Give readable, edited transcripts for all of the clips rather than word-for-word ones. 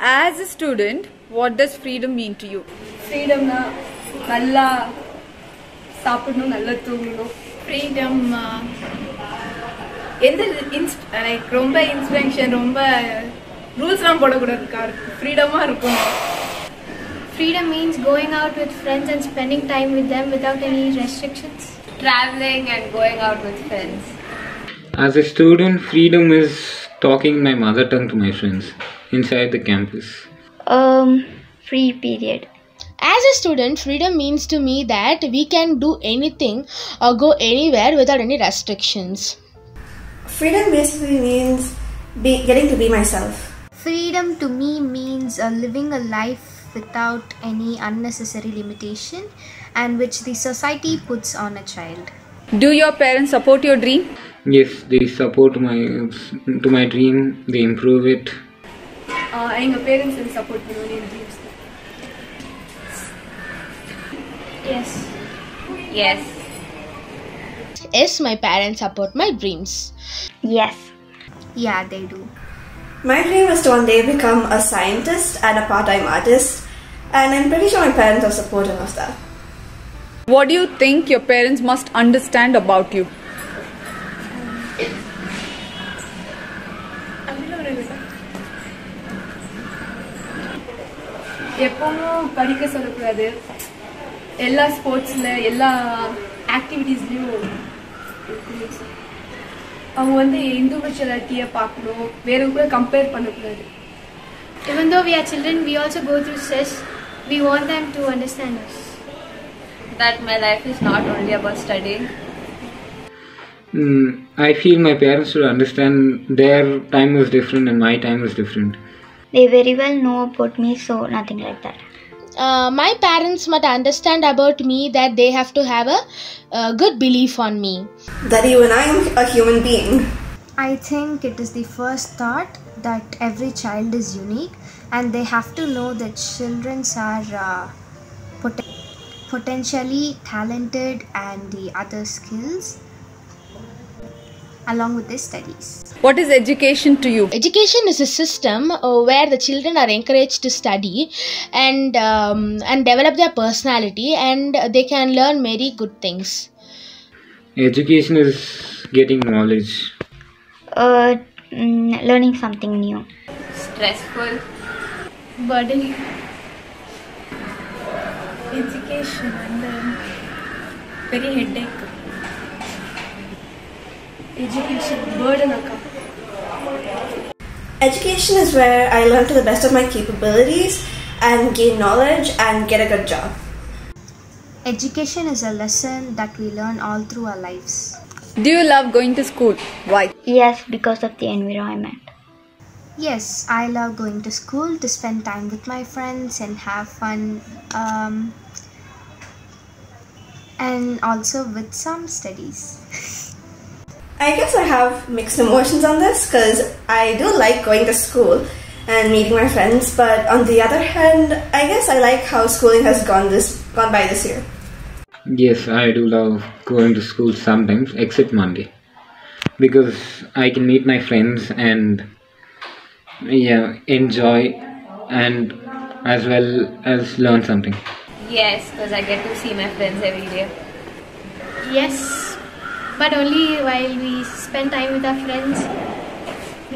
As a student, what does freedom mean to you? Freedom na nalla சாப்பிடணும் நல்லா தூங்கணும். Freedom எந்த like ரொம்ப இன்ஸ்பிரேஷன் ரொம்ப ரூல்ஸ்லாம் போடக்கூடாது கார் ஃப்ரீடமாக இருக்கும். Freedom means going out with friends and spending time with them without any restrictions. Traveling and going out with friends. As a student, freedom is talking my mother tongue to my friends inside the campus. Free period. As a student, freedom means to me that we can do anything or go anywhere without any restrictions. Freedom basically means getting to be myself. Freedom to me means living a life without any unnecessary limitation and which the society puts on a child. Do your parents support your dream? Yes, they support my dream. They improve it. எங்கள் parents எனக்கு support பண்ணுவாங்க என் dreams. Yes. Yes. Yes, my parents support my dreams. Yes. Yeah, they do. My dream is to one day become a scientist and a part-time artist, and I'm pretty sure my parents are supportive of that. What do you think your parents must understand about you? எப்பவும் படிக்க சொல்லக்கூடாது, எல்லா ஸ்போர்ட்ஸில் எல்லா ஆக்டிவிட்டீஸ்லேயும் அவங்க வந்து இண்டிவிஜுவலிட்டியை பார்க்கணும், வேற கூட கம்பேர் பண்ணக்கூடாது. Even though we are children, we also go through stress. We want them to understand us. That my life is not only about studying. I feel my parents should understand their time is different and my time is different. They very well know about me, so nothing like that. My parents must understand about me that they have to have a good belief on me. That even I am a human being. I think it is the first thought that every child is unique and they have to know that children are potentially talented and the other skills along with their studies. What is education to you? Education is a system where the children are encouraged to study and develop their personality, and they can learn many good things. Education is getting knowledge. Learning something new. Stressful. burdening. Education and very headache. Education burden akka. Education is where I learn to the best of my capabilities and gain knowledge and get a good job. Education is a lesson that we learn all through our lives. Do you love going to school? Why? Yes, because of the environment. Yes, I love going to school to spend time with my friends and have fun, and also with some studies. I guess I have mixed emotions on this because I do like going to school and meeting my friends, but on the other hand, I guess I like how schooling has gone by this year. Yes, I do love going to school sometimes, except Monday, because I can meet my friends and enjoy and as well as learn something. Yes, because I get to see my friends every day. Yes, but only while we spend time with our friends,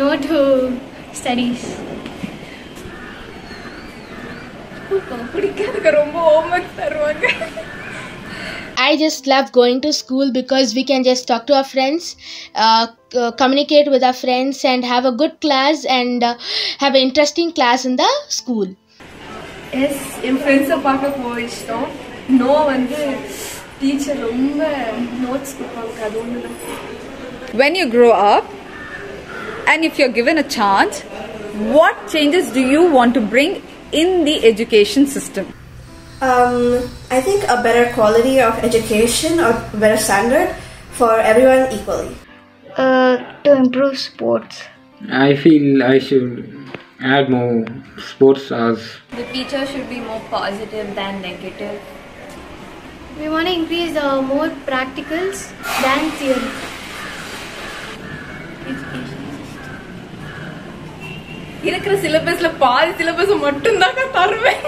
no to studies. பிடிக்காதுக்கு ரொம்ப homework தருவாங்க. I just love going to school because we can just talk to our friends, communicate with our friends and have a good class and have an interesting class in the school. Yes, என் ஃப்ரெண்ட்ஸை பார்க்க போக இஷ்டம். No வந்து teacher ரொம்ப notes கொடுப்பாங்க, அது ஒன்று தான். When you grow up and if you're given a chance, what changes do you want to bring in the education system? I think a better quality of education or better standard for everyone equally. To improve sports. I feel I should add more sports hours. The teacher should be more positive than negative. We want to increase more practicals than theory. இது இருக்கிற சிலபஸ்ல பாதி syllabus மட்டும் தான் தருவேன்,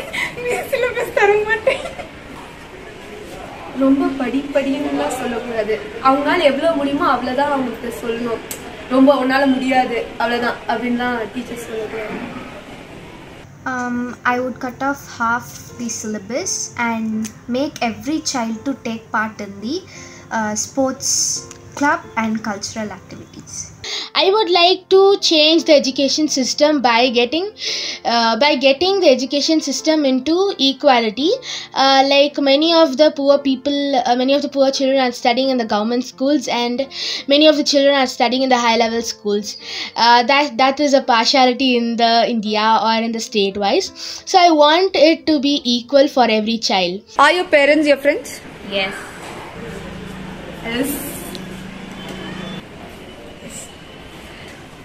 syllabus தர மாட்டேன். ரொம்ப படிப்படின்னுலாம் சொல்லக்கூடாது. அவங்களால எவ்வளவு முடியுமோ அவ்வளவுதான் அவங்களுக்கு சொல்லணும். ரொம்ப உன்னால முடியாது அவ்வளவுதான் அப்படின்லாம் டீச்சர்ஸ் சொல்லக்கூடாது. I would cut off half the syllabus and make every child to take part in the sports club and cultural activities. I would like to change the education system by getting the education system into equality. Like many of the poor people, many of the poor children are studying in the government schools, and many of the children are studying in the high level schools. That is a partiality in the India or in the state wise. So I want it to be equal for every child. Are your parents your friends? Yes. Yes.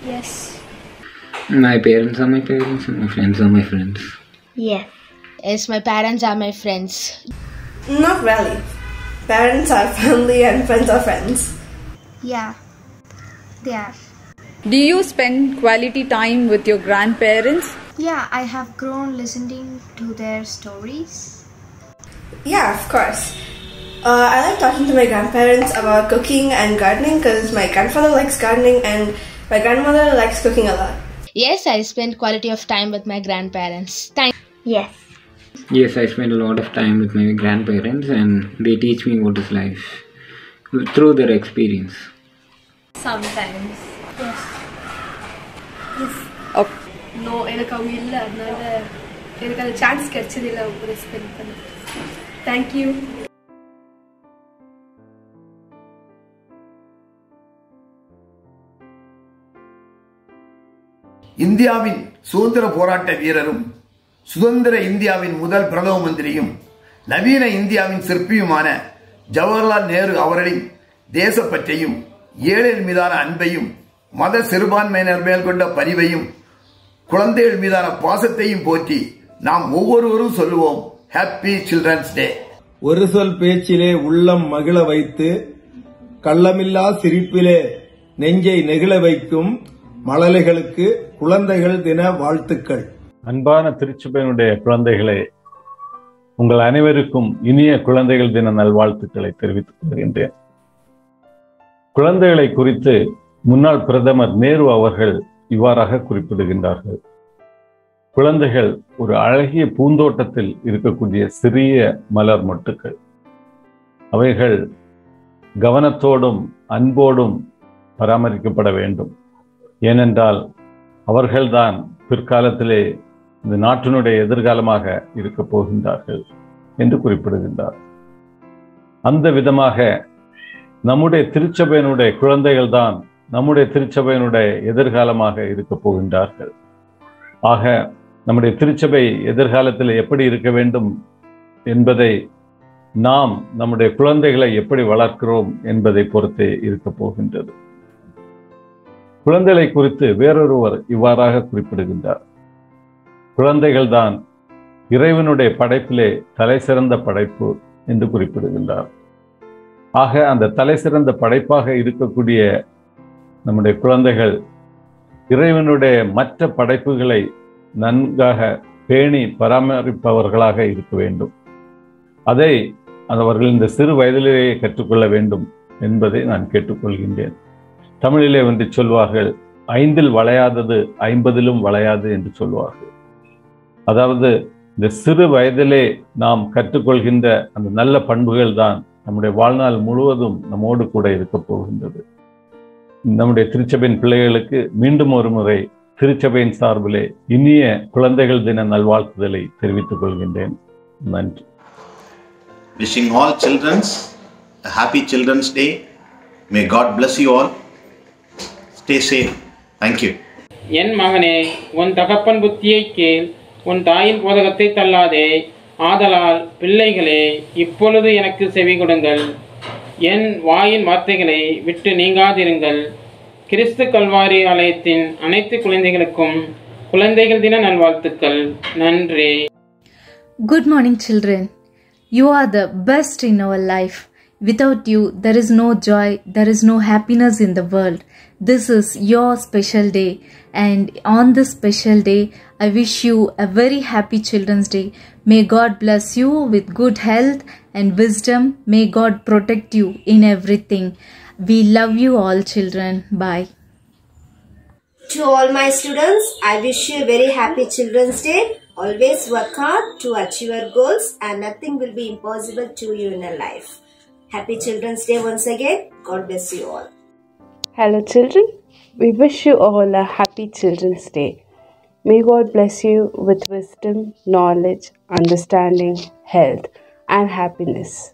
Yes. My parents are my parents and my friends are my friends. Yes. Yes, my parents are my friends. Not really. Parents are family and friends are friends. Yeah, they are. Do you spend quality time with your grandparents? Yeah, I have grown listening to their stories. Yeah, of course. I like talking to my grandparents about cooking and gardening because my grandfather likes gardening and my grandmother likes cooking a lot. Yes, I spend quality of time with my grandparents. Yes. Yes, I spend a lot of time with my grandparents and they teach me what is life through their experience. Sometimes. Okay. No, எனக்கு அவங்க இல்லை, அதனால எனக்கு அந்த chance கிடைச்சது இல்லை அவங்க கூட ஸ்பெண்ட் பண்ண. தேங்க்யூ. இந்தியாவின் சுதந்திர போராட்ட வீரரும் சுதந்திர இந்தியாவின் முதல் பிரதம மந்திரியும் நவீன இந்தியாவின் சிற்பியுமான ஜவஹர்லால் நேரு அவர்களின் தேசப்பற்றையும் ஏழைகள் மீதான அன்பையும் மத சிறுபான்மையினர் மேல் கொண்ட பரிவையும் குழந்தைகள் மீதான பாசத்தையும் போற்றி நாம் ஒவ்வொருவரும் சொல்லுவோம் ஹாப்பி சில்ட்ரன்ஸ் டே. ஒரு சொல் பேச்சிலே உள்ளம் மகிழ வைத்து கள்ளமில்லா சிரிப்பிலே நெஞ்சை நெகிழ வைக்கும் மழலைகளுக்கு குழந்தைகள் தின வாழ்த்துக்கள். அன்பான திருச்சபையினுடைய குழந்தைகளே, உங்கள் அனைவருக்கும் இனிய குழந்தைகள் தின நல்வாழ்த்துக்களை தெரிவித்துக் கொள்கின்றேன். குழந்தைகளை குறித்து முன்னாள் பிரதமர் நேரு அவர்கள் இவ்வாறாக குறிப்பிடுகின்றார்கள். குழந்தைகள் ஒரு அழகிய பூந்தோட்டத்தில் இருக்கக்கூடிய சிறிய மலர் மொட்டுக்கள். அவைகள் கவனத்தோடும் அன்போடும் பராமரிக்கப்பட வேண்டும். ஏனென்றால் அவர்கள்தான் பிற்காலத்திலே இந்த நாட்டினுடைய எதிர்காலமாக இருக்க போகின்றார்கள் என்று குறிப்பிடுகின்றார். அந்த விதமாக நம்முடைய திருச்சபையினுடைய குழந்தைகள் தான் நம்முடைய திருச்சபையினுடைய எதிர்காலமாக இருக்க போகின்றார்கள். ஆக நம்முடைய திருச்சபை எதிர்காலத்தில் எப்படி இருக்க வேண்டும் என்பதை நாம் நம்முடைய குழந்தைகளை எப்படி வளர்க்கிறோம் என்பதை பொறுத்தே இருக்க போகின்றது. குழந்தைகளை குறித்து வேறொருவர் இவ்வாறாக குறிப்பிடுகின்றார். குழந்தைகள் தான் இறைவனுடைய படைப்பிலே தலை சிறந்த படைப்பு என்று குறிப்பிடுகின்றார். ஆக அந்த தலை சிறந்த படைப்பாக இருக்கக்கூடிய நம்முடைய குழந்தைகள் இறைவனுடைய மற்ற படைப்புகளை நன்காக பேணி பராமரிப்பவர்களாக இருக்க வேண்டும். அதை அவர்கள் இந்த சிறு வயதிலேயே கற்றுக்கொள்ள வேண்டும் என்பதை நான் கேட்டுக்கொள்கின்றேன். தமிழிலே வந்து சொல்வார்கள், 5 வளையாதது 50 வளையாது என்று சொல்வார்கள். அதாவது இந்த சிறு வயதிலே நாம் கற்றுக்கொள்கின்ற அந்த நல்ல பண்புகள் தான் நம்முடைய வாழ்நாள் முழுவதும் நம்மோடு கூட இருக்க போகின்றது. நம்முடைய திருச்சபையின் பிள்ளைகளுக்கு மீண்டும் ஒரு முறை திருச்சபையின் சார்பிலே இனிய குழந்தைகள் தின நல்வாழ்த்துதலை தெரிவித்துக் கொள்கின்றேன். நன்றி. Wishing all children a happy Children's Day. May God bless you all. Stay safe. Thank you. என் மகனே, உன் தகப்பன் புத்தியை கேள், உன் தாயின் போதகத்தை தள்ளாதே. ஆதலால் பிள்ளைகளே, இப்பொழுது எனக்கு செவி கொடுங்கள், என் வாயின் வார்த்தைகளை விட்டு நீங்காதிருங்கள். கிறிஸ்து கல்வாரி ஆலயத்தின் அனைத்து குழந்தைகளுக்கும் குழந்தைகள் தின நல்வாழ்த்துக்கள். நன்றி. Good morning, children. You are the best in our life. Without you, there is no joy, there is no happiness in the world. This is your special day, and on this special day, I wish you a very happy Children's Day. May God bless you with good health and wisdom. May God protect you in everything. We love you all, children. Bye. To all my students, I wish you a very happy Children's Day. Always work hard to achieve your goals, and nothing will be impossible to you in your life. Happy Children's Day once again. God bless you all. Hello children, we wish you all a happy Children's Day. May God bless you with wisdom, knowledge, understanding, health and happiness.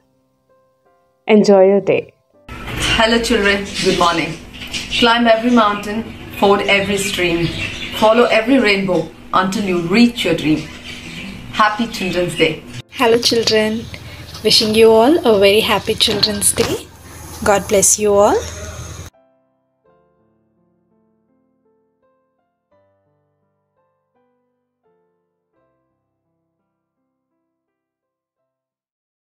Enjoy your day. Hello children, good morning. Climb every mountain, ford every stream, follow every rainbow until you reach your dream. Happy Children's Day. Hello children, wishing you all a very happy Children's Day. God bless you all.